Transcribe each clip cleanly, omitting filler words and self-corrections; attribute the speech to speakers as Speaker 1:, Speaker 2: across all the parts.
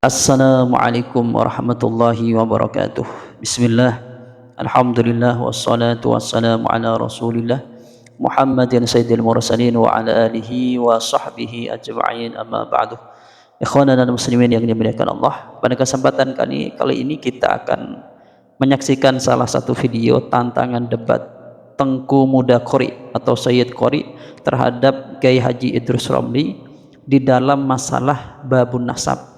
Speaker 1: Assalamualaikum warahmatullahi wabarakatuh. Bismillah, alhamdulillah, wassalatu wassalamu ala rasulillah Muhammadin sayyidil mursalin wa ala alihi wa sahbihi ajma'in, amma ba'du. Ikhwanan dan muslimin yang dimuliakan Allah, pada kesempatan kali ini kita akan menyaksikan salah satu video tantangan debat Tengku Muda Qori atau Sayyid Qori terhadap Kiai Haji Idrus Romli di dalam masalah babun nasab.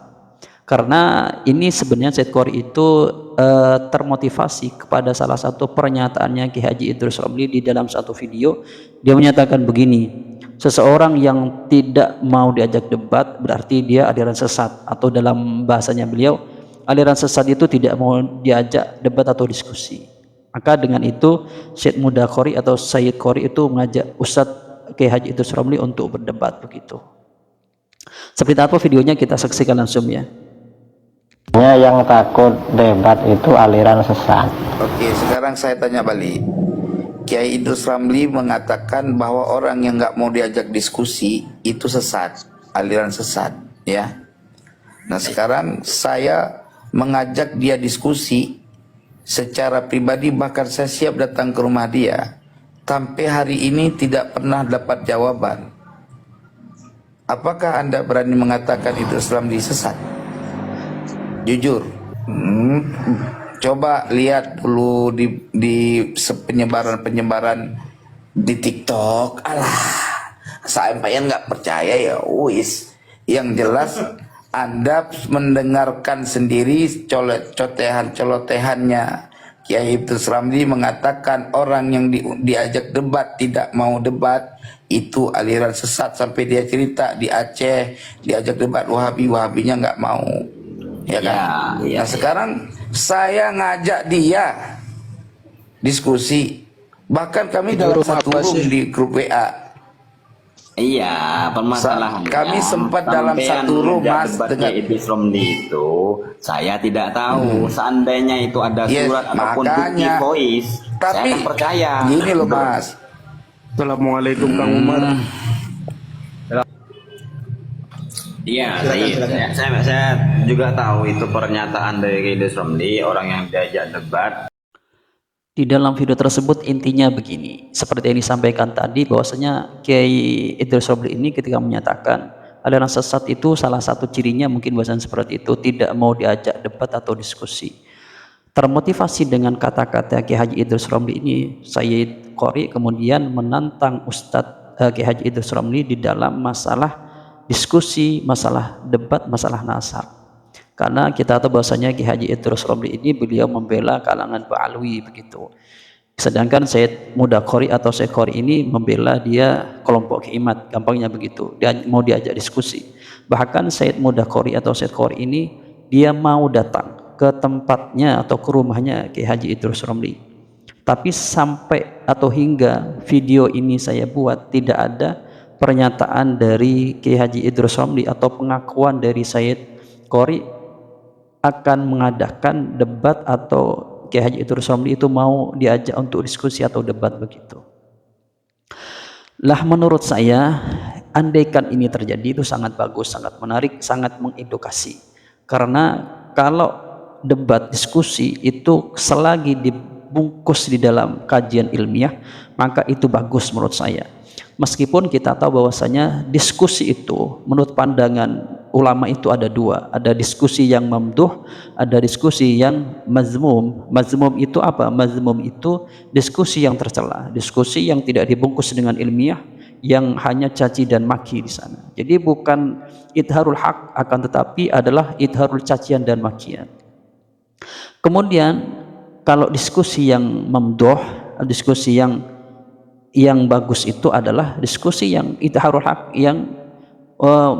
Speaker 1: Karena ini sebenarnya Sayyid Qori itu termotivasi kepada salah satu pernyataannya Ki Haji Idrus Romli di dalam satu video. Dia menyatakan begini, seseorang yang tidak mau diajak debat berarti dia aliran sesat, atau dalam bahasanya beliau, aliran sesat itu tidak mau diajak debat atau diskusi. Maka dengan itu Sayyid Muda Qori atau Sayyid Qori itu mengajak Ustadz Ki Haji Idrus Romli untuk berdebat begitu. Seperti apa videonya, kita saksikan langsung ya.
Speaker 2: Yang takut debat itu aliran sesat.
Speaker 3: Oke, sekarang saya tanya balik. Kiai Idrus Romli mengatakan bahwa orang yang nggak mau diajak diskusi itu sesat, aliran sesat, ya. Nah, sekarang saya mengajak dia diskusi secara pribadi, bahkan saya siap datang ke rumah dia. Sampai hari ini tidak pernah dapat jawaban. Apakah Anda berani mengatakan Idrus Romli sesat? Jujur. Coba lihat dulu di penyebaran di TikTok. Alah, sampeyan nggak percaya ya, wis. Yang jelas Anda mendengarkan sendiri celotehannya Kiai Idrus Romli mengatakan orang yang diajak debat tidak mau debat itu aliran sesat. Sampai dia cerita di Aceh diajak debat Wahabinya nggak mau. Ya kan? Nah, sekarang saya ngajak dia diskusi, bahkan kami dalam satu room di grup WA.
Speaker 4: Iya, permasalahannya
Speaker 3: kami sempat dalam satu room, Mas,
Speaker 4: dengan Idrus Romli itu saya tidak tahu. Seandainya itu ada surat ataupun bukti voice, tapi saya akan percaya.
Speaker 3: Gini loh, Mas.
Speaker 5: Assalamualaikum Kang Umar.
Speaker 4: Iya, saya juga tahu itu pernyataan dari Idrus Romli, orang yang diajak debat.
Speaker 1: Di dalam video tersebut intinya begini, seperti yang disampaikan tadi, bahwasanya Kiai Idrus Romli ini ketika menyatakan aliran sesat itu salah satu cirinya mungkin bahasan seperti itu, tidak mau diajak debat atau diskusi. Termotivasi dengan kata-kata Kiai Haji Idrus Romli ini, Sayyid Qori kemudian menantang Ustadz Kiai Haji Idrus Romli di dalam masalah diskusi, masalah debat, masalah nasab. Karena kita tahu bahwasanya Ki Haji Idrus Romli ini beliau membela kalangan Ba'alwi begitu. Sedangkan Sayyid Muda Qori atau Sayyid Qori ini membela dia kelompok Kiimat, gampangnya begitu. Dia mau diajak diskusi. Bahkan Sayyid Muda Qori atau Sayyid Qori ini dia mau datang ke tempatnya atau ke rumahnya Ki Haji Idrus Romli. Tapi sampai atau hingga video ini saya buat tidak ada pernyataan dari Kiai Haji Idrus Romli atau pengakuan dari Sayyid Qori akan mengadakan debat atau Kiai Haji Idrus Romli itu mau diajak untuk diskusi atau debat begitu. Lah menurut saya, andaikan ini terjadi itu sangat bagus, sangat menarik, sangat mengedukasi. Karena kalau debat diskusi itu selagi dibungkus di dalam kajian ilmiah, maka itu bagus menurut saya. Meskipun kita tahu bahwasanya diskusi itu menurut pandangan ulama itu ada dua, ada diskusi yang mamduh, ada diskusi yang mazmum. Mazmum itu apa? Mazmum itu diskusi yang tercela, diskusi yang tidak dibungkus dengan ilmiah, yang hanya caci dan maki di sana. Jadi bukan idharul haq, akan tetapi adalah idharul cacian dan makian. Kemudian kalau diskusi yang mamduh, diskusi yang bagus itu adalah diskusi yang idharul haq, yang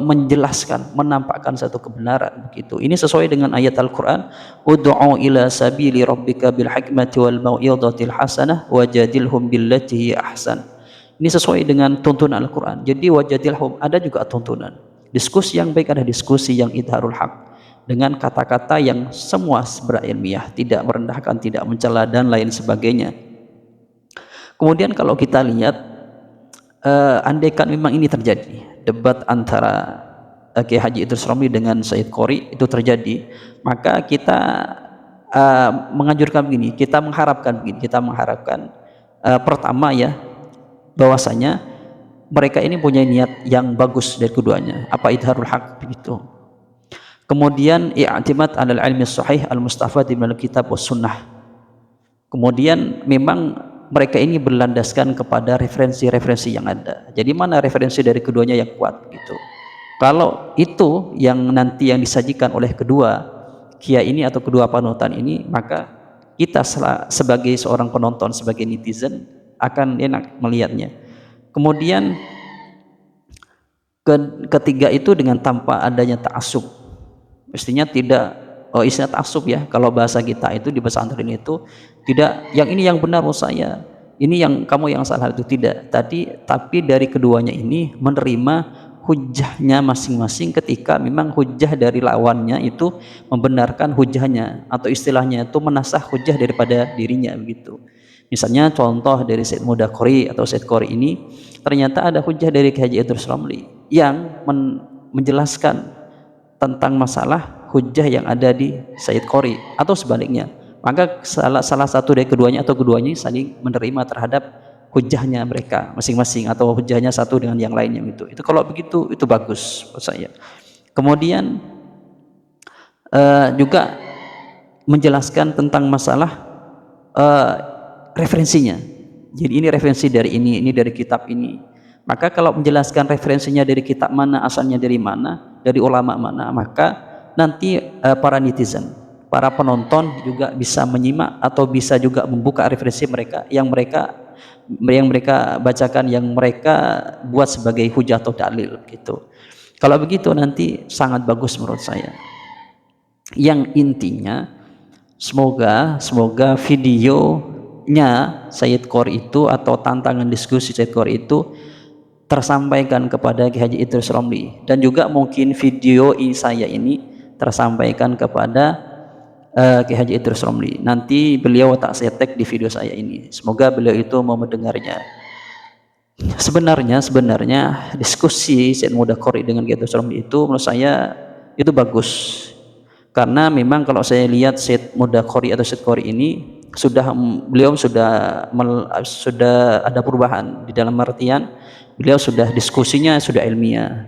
Speaker 1: menjelaskan, menampakkan satu kebenaran begitu. Ini sesuai dengan ayat Al-Qur'an, ud'u ila sabili rabbika bil hikmati wal mau'izatil hasanah wajadilhum billati hi ahsan. Ini sesuai dengan tuntunan Al-Qur'an. Jadi wajadilhum, ada juga tuntunan. Diskusi yang baik adalah diskusi yang idharul haq, dengan kata-kata yang semua berilmiah, tidak merendahkan, tidak mencela dan lain sebagainya. Kemudian kalau kita lihat, andaikan memang ini terjadi, debat antara Kiai Haji Idrus Ramli dengan Said Qori itu terjadi, maka kita menganjurkan begini, kita mengharapkan pertama ya, bahwasanya mereka ini punya niat yang bagus dari keduanya, apa idharul haq begitu. Kemudian i'timad 'alal ilmi sahih al-mustafad min al-kitab was sunnah. Kemudian memang mereka ini berlandaskan kepada referensi-referensi yang ada. Jadi mana referensi dari keduanya yang kuat gitu. Kalau itu yang nanti yang disajikan oleh kedua kiai ini atau kedua panutan ini, maka kita sebagai seorang penonton, sebagai netizen akan enak melihatnya. Kemudian ketiga itu dengan tanpa adanya ta'assub. Mestinya tidak istilah ta'assub ya, kalau bahasa kita itu di pesantren itu tidak yang ini yang benar menurut saya, ini yang kamu yang salah, itu tidak. Tapi dari keduanya ini menerima hujahnya masing-masing ketika memang hujah dari lawannya itu membenarkan hujahnya, atau istilahnya itu menasah hujah daripada dirinya begitu. Misalnya contoh dari Said Muda Qori atau Said Qori ini, ternyata ada hujah dari Kiai Haji Idrus Ramli yang menjelaskan tentang masalah hujah yang ada di Said Qori atau sebaliknya, maka salah satu dari keduanya atau keduanya saling menerima terhadap hujahnya mereka masing-masing atau hujahnya satu dengan yang lainnya itu kalau begitu itu bagus menurut saya. Kemudian juga menjelaskan tentang masalah referensinya. Jadi ini referensi dari ini dari kitab ini. Maka kalau menjelaskan referensinya dari kitab mana, asalnya dari mana, dari ulama mana, maka nanti para netizen, para penonton juga bisa menyimak atau bisa juga membuka referensi mereka yang mereka bacakan, yang mereka buat sebagai hujah atau dalil gitu. Kalau begitu nanti sangat bagus menurut saya. Yang intinya semoga videonya Said Qori itu atau tantangan diskusi Said Qori itu tersampaikan kepada Kiai Haji Idrus Ramli, dan juga mungkin video saya ini tersampaikan kepada Kiai Haji Idrus Ramli. Nanti beliau tak saya tag di video saya ini. Semoga beliau itu mau mendengarnya. Sebenarnya diskusi Said Muda Qori dengan Kiai Idrus Ramli itu menurut saya itu bagus. Karena memang kalau saya lihat Said Muda Qori atau Said Qori ini beliau sudah ada perubahan di dalam artian beliau sudah diskusinya sudah ilmiah.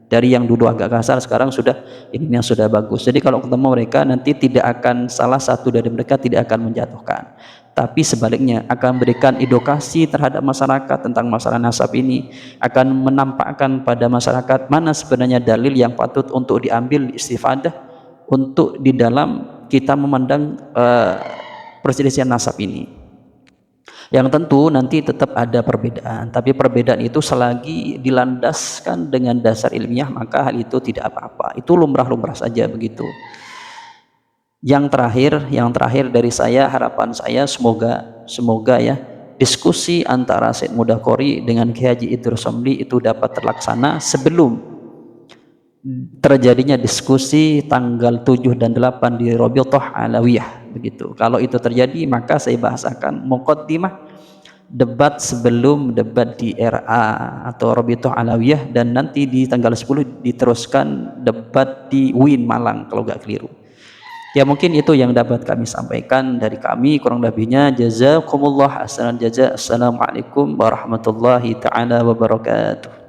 Speaker 1: Dari yang dulu agak kasar sekarang sudah ini yang sudah bagus. Jadi kalau ketemu mereka nanti tidak akan salah satu dari mereka tidak akan menjatuhkan, tapi sebaliknya akan memberikan edukasi terhadap masyarakat tentang masalah nasab ini, akan menampakkan pada masyarakat mana sebenarnya dalil yang patut untuk diambil istifadah untuk di dalam kita memandang perselisihan nasab ini. Yang tentu nanti tetap ada perbedaan, tapi perbedaan itu selagi dilandaskan dengan dasar ilmiah maka hal itu tidak apa-apa, itu lumrah-lumrah saja begitu. Yang terakhir dari saya, harapan saya semoga ya diskusi antara Said Muda Qori dengan Kiai Haji Idrus Ramli itu dapat terlaksana sebelum terjadinya diskusi tanggal 7 dan 8 di Rabi'ah Alawiyah begitu. Kalau itu terjadi maka saya bahasakan muqaddimah debat sebelum debat di RA atau Rabi'ah Alawiyah, dan nanti di tanggal 10 diteruskan debat di UIN Malang kalau nggak keliru. Ya mungkin itu yang dapat kami sampaikan dari kami, kurang lebihnya jazakumullah ahsanal jazaa. Assalamualaikum warahmatullahi taala wabarakatuh.